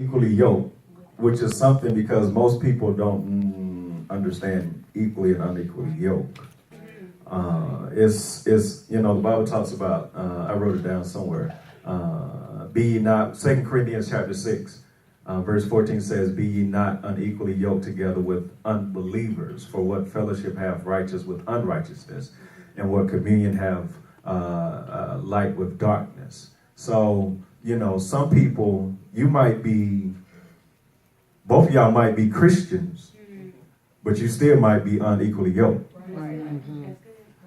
equally yoked, which is something because most people don't understand equally and unequally yoked. It's the Bible talks about, I wrote it down somewhere, be ye not, 2 Corinthians chapter 6, verse 14 says, be ye not unequally yoked together with unbelievers, for what fellowship have righteous with unrighteousness, and what communion have light with darkness. So, some people, both of y'all might be Christians, but you still might be unequally yoked.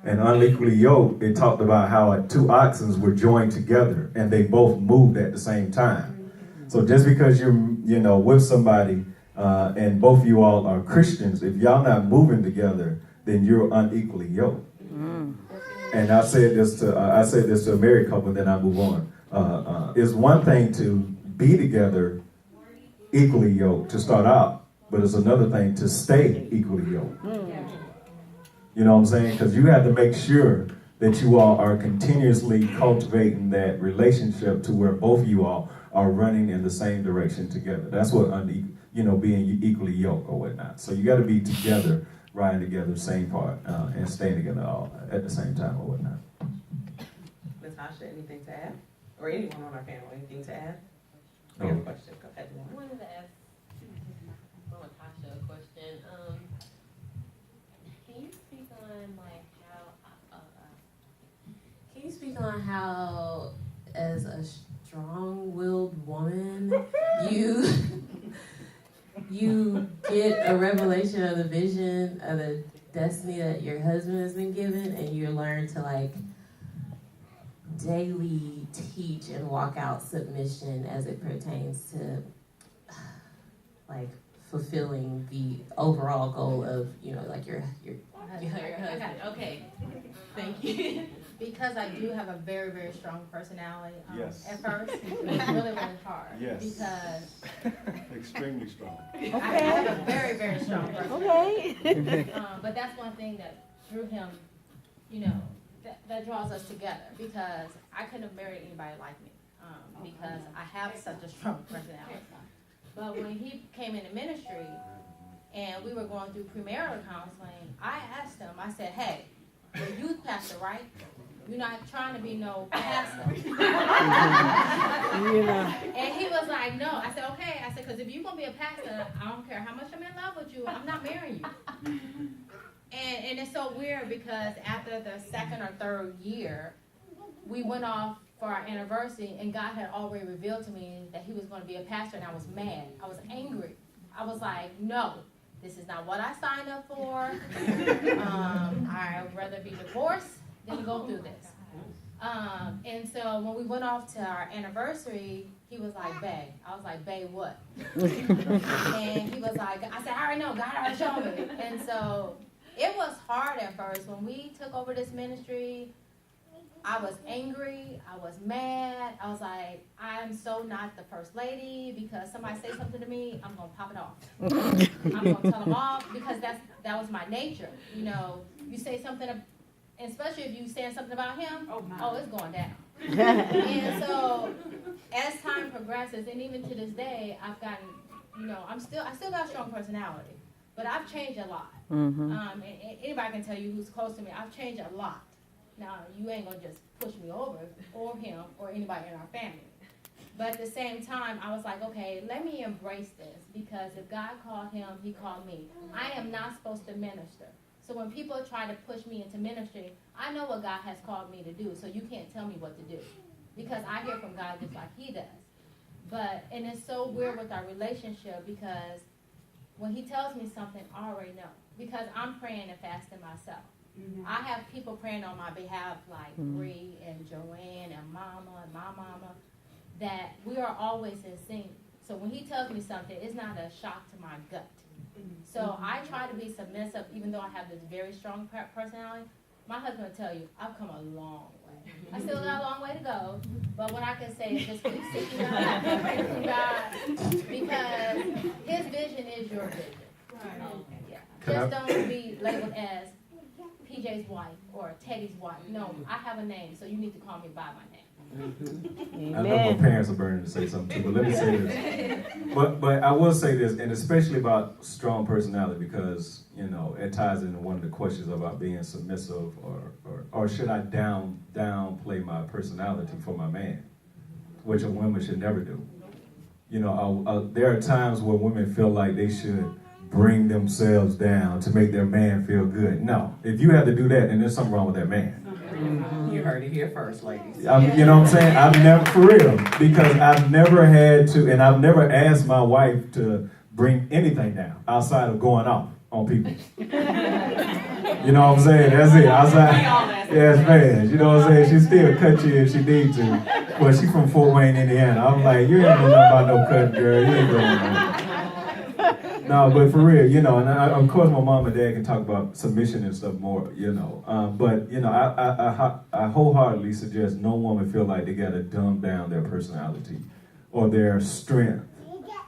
And unequally yoked, it talked about how two oxen were joined together and they both moved at the same time. So just because you're, with somebody and both of you all are Christians, if y'all not moving together, then you're unequally yoked. And I said this to a married couple, then I move on. It's one thing to be together equally yoked to start out, but it's another thing to stay equally yoked. You know what I'm saying? Because you have to make sure that you all are continuously cultivating that relationship to where both of you all are running in the same direction together. That's what being equally yoked or whatnot. So you got to be together, riding together, same part, and staying together all at the same time or whatnot. Natasha, anything to add? Or anyone on our panel, anything to add? We have a question. Go ahead. I wanted to ask Natasha a question. Can you speak on how, as a strong-willed woman, you get a revelation of the vision of the destiny that your husband has been given, and you learn to daily teach and walk out submission as it pertains to fulfilling the overall goal of your husband. Okay, thank you. Because I do have a very, very strong personality. Yes. At first, it was really, really hard. Yes. Because extremely strong. I have a very, very strong personality. Okay. But that's one thing that drew him, that draws us together. Because I couldn't have married anybody like me. Because I have such a strong personality. But when he came into ministry and we were going through premarital counseling, I asked him, I said, hey, you're a youth pastor, right? You're not trying to be no pastor. And he was like, no. I said, okay. I said, because if you're going to be a pastor, I don't care how much I'm in love with you, I'm not marrying you. And it's so weird because after the second or third year, we went off for our anniversary, and God had already revealed to me that he was going to be a pastor, and I was mad. I was angry. I was like, no, this is not what I signed up for. I'd rather be divorced than go through this. And so when we went off to our anniversary, he was like, babe. I was like, babe, what? And he was like, I said, I already know. God already showed me. And so it was hard at first. When we took over this ministry, I was angry, I was mad, I was like, I'm so not the first lady because somebody say something to me, I'm going to pop it off. I'm going to tell them off because that was my nature. You say something, especially if you saying something about him, it's going down. And so as time progresses, and even to this day, I've gotten, I still got a strong personality, but I've changed a lot. And anybody can tell you who's close to me, I've changed a lot. Now, you ain't going to just push me over, or him, or anybody in our family. But at the same time, I was like, okay, let me embrace this. Because if God called him, he called me. I am not supposed to minister. So when people try to push me into ministry, I know what God has called me to do. So you can't tell me what to do. Because I hear from God just like he does. And it's so weird with our relationship because when he tells me something, I already know. Because I'm praying and fasting myself. I have people praying on my behalf like Bree and Joanne and Mama and my mama that we are always in sync. So when he tells me something, it's not a shock to my gut. So I try to be submissive even though I have this very strong personality. My husband will tell you, I've come a long way. I still got a long way to go. But what I can say is just keep seeking God, keep praising God, because his vision is your vision. Just don't be labeled as PJ's wife or Teddy's wife. No, I have a name, so you need to call me by my name. I know my parents are burning to say something too, but let me say this. But I will say this, and especially about strong personality, because it ties into one of the questions about being submissive, or should I downplay my personality for my man, which a woman should never do. There are times where women feel like they should bring themselves down to make their man feel good. No, if you have to do that, then there's something wrong with that man. You heard it here first, ladies. You know what I'm saying? I've never, for real, because I've never had to, and I've never asked my wife to bring anything down outside of going off on people. You know what I'm saying? That's it. Outside, yeah, it's bad. You know what I'm saying? She still cut you if she needs to. Well, she from Fort Wayne, Indiana. I'm like, you ain't know nothing about no cutting, girl. You ain't doing nothing. No, but for real, and of course my mom and dad can talk about submission and stuff more, but I wholeheartedly suggest no woman feel like they gotta dumb down their personality or their strength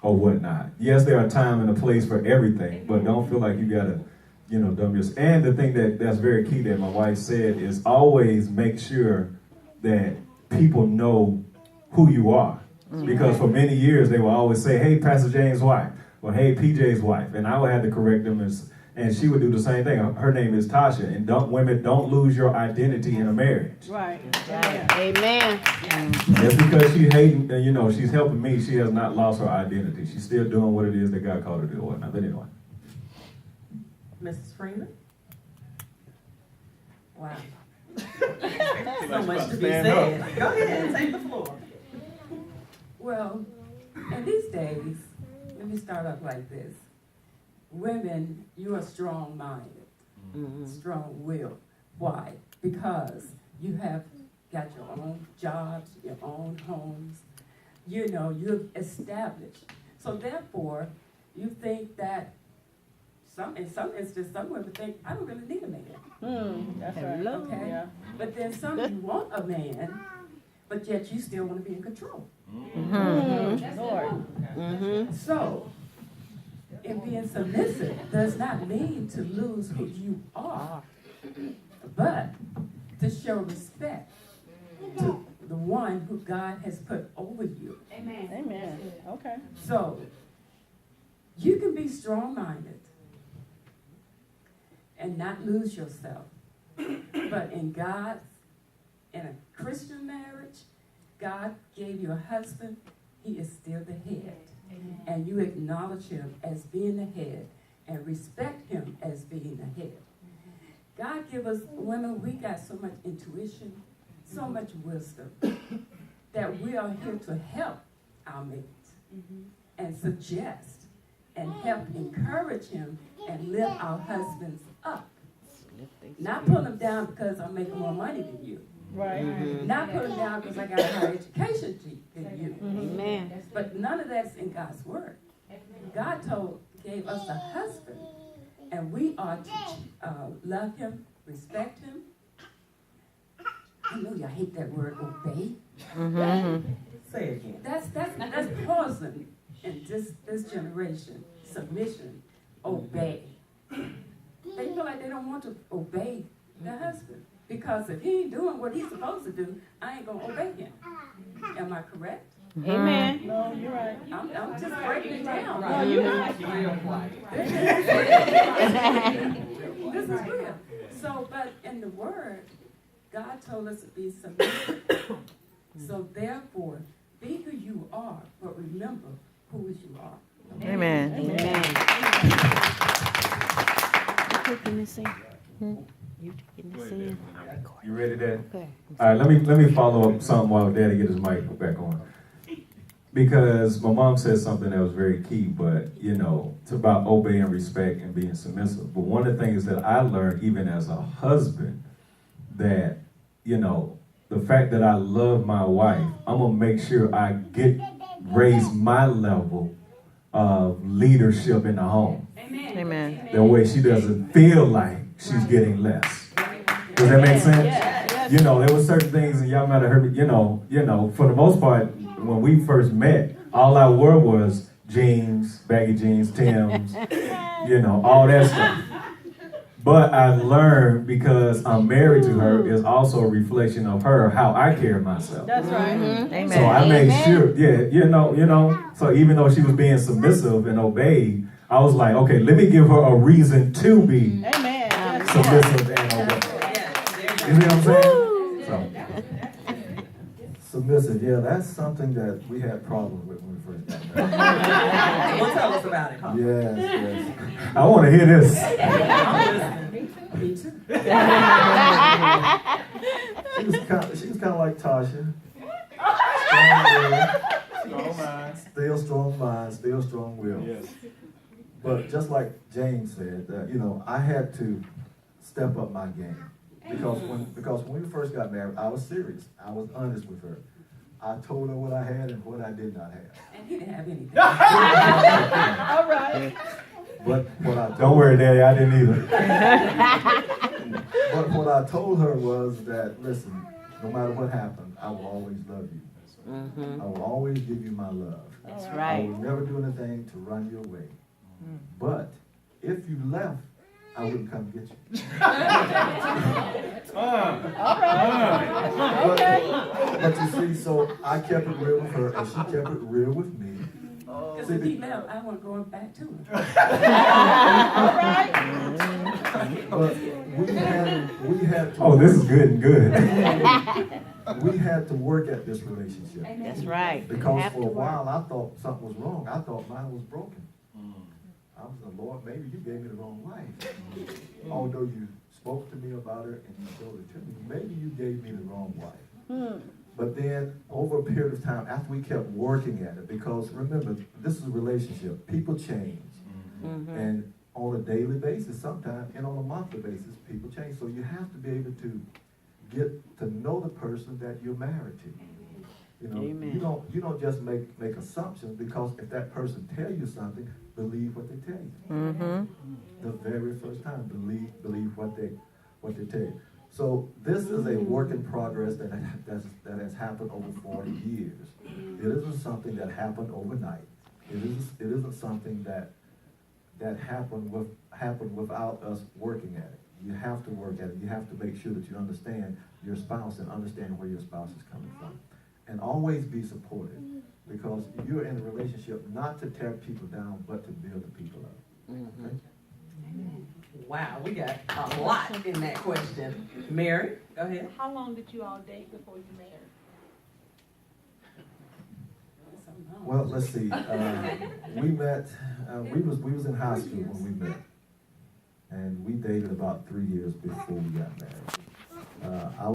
or whatnot. Yes, there are time and a place for everything, but don't feel like you gotta, dumb yourself. And the thing that's very key that my wife said is always make sure that people know who you are, because for many years they will always say, "Hey, Pastor James' wife." Or, "Hey, PJ's wife," and I would have to correct them, and she would do the same thing. Her name is Tasha, and women don't lose your identity in a marriage. Right. Amen. Just because she's hating, she's helping me, she has not lost her identity. She's still doing what it is that God called her to do. Or not. But anyway. Mrs. Freeman? Wow. So much to be said. Go ahead, take the floor. Well, in these days, let me start off like this. Women, you are strong-minded, strong-willed. Why? Because you have got your own jobs, your own homes. You've established. So therefore, you think that in some instances, some women think, I don't really need a man. That's right. Okay? Yeah. But then some you want a man, but yet you still want to be in control. Lord. So, in being submissive does not mean to lose who you are, but to show respect to the one who God has put over you. Amen. Okay. So, you can be strong-minded and not lose yourself. But in a Christian marriage, God gave you a husband, he is still the head. And you acknowledge him as being the head and respect him as being the head. God give us women, we got so much intuition, so much wisdom, that we are here to help our mates and suggest and help encourage him and lift our husbands up. Not pull them down because I'm making more money than you. Right. Not put them down because I got a higher education than you. Amen. But none of that's in God's word. God gave us a husband, and we are to love him, respect him. I know y'all hate that word, obey. Say it again. That's poison in this generation. Submission, obey. They feel like they don't want to obey their husband. Because if he ain't doing what he's supposed to do, I ain't going to obey him. Am I correct? Amen. No, you're right. I'm just breaking it down. No, you're right. This is real. So, but in the Word, God told us to be submissive. So therefore, be who you are, but remember who you are. Amen. Amen. You ready, Dad? Okay. All right, let me follow up something while Daddy get his mic back on. Because my mom said something that was very key, but it's about obeying, respect, and being submissive. But one of the things that I learned, even as a husband, that the fact that I love my wife, I'm gonna make sure I raise my level of leadership in the home. Amen. That way she doesn't feel like she's getting less. Does that make sense? There were certain things, and y'all might have heard me, for the most part, when we first met, all I wore was jeans, baggy jeans, Timbs, all that stuff. But I learned because I'm married to her is also a reflection of her, how I carry myself. That's right. Amen. So I made sure, you know. So even though she was being submissive and obeyed, I was like, okay, let me give her a reason to be Amen. Yes, submissive and obey. You see what I'm saying? So, Submissive, yeah, that's something that we had problems with when we first got married. Well, tell us about it. Huh? Yes, yes. I want to hear this. Me too. She was kind of like Tasha. Strong will, still strong mind, still strong will. Yes. But just like James said, you know, I had to step up my game. Because when we first got married, I was serious. I was honest with her. I told her what I had and what I did not have. And he didn't have anything. all right. But what I told Don't worry, Daddy, I didn't either. But what I told her was that, listen, no matter what happened, I will always love you. Mm-hmm. I will always give you my love. That's I right. will never do anything to run you away. But if you left, I wouldn't come get you. All right. Okay. But you see, so I kept it real with her, and she kept it real with me. Because if he left, I wasn't going back to him. All right. But we had to. Oh, this is good and good. We had to work at this relationship. That's right. You Because have for to a work. while I thought something was wrong. I thought mine was broken. I was the Lord, maybe you gave me the wrong wife. Although you spoke to me about her and you showed it to me, maybe you gave me the wrong wife. But then over a period of time, after we kept working at it, because remember, this is a relationship. People change. And on a daily basis sometimes, and on a monthly basis, people change. So you have to be able to get to know the person that you're married to. You know, Amen. you don't just make assumptions, because if that person tell you something, believe what they tell you. Mm-hmm. The very first time, believe what they tell you. So this is a work in progress that has happened over 40 years. It isn't something that happened overnight. It isn't something that happened without us working at it. You have to work at it. You have to make sure that you understand your spouse and understand where your spouse is coming from. And always be supportive, because you're in a relationship not to tear people down, but to build the people up. Okay? Wow, we got a lot in that question. Mary, go ahead. How long did you all date before you married? Well, let's see. We met. We was in high school when we met, and we dated about 3 years before we got married. I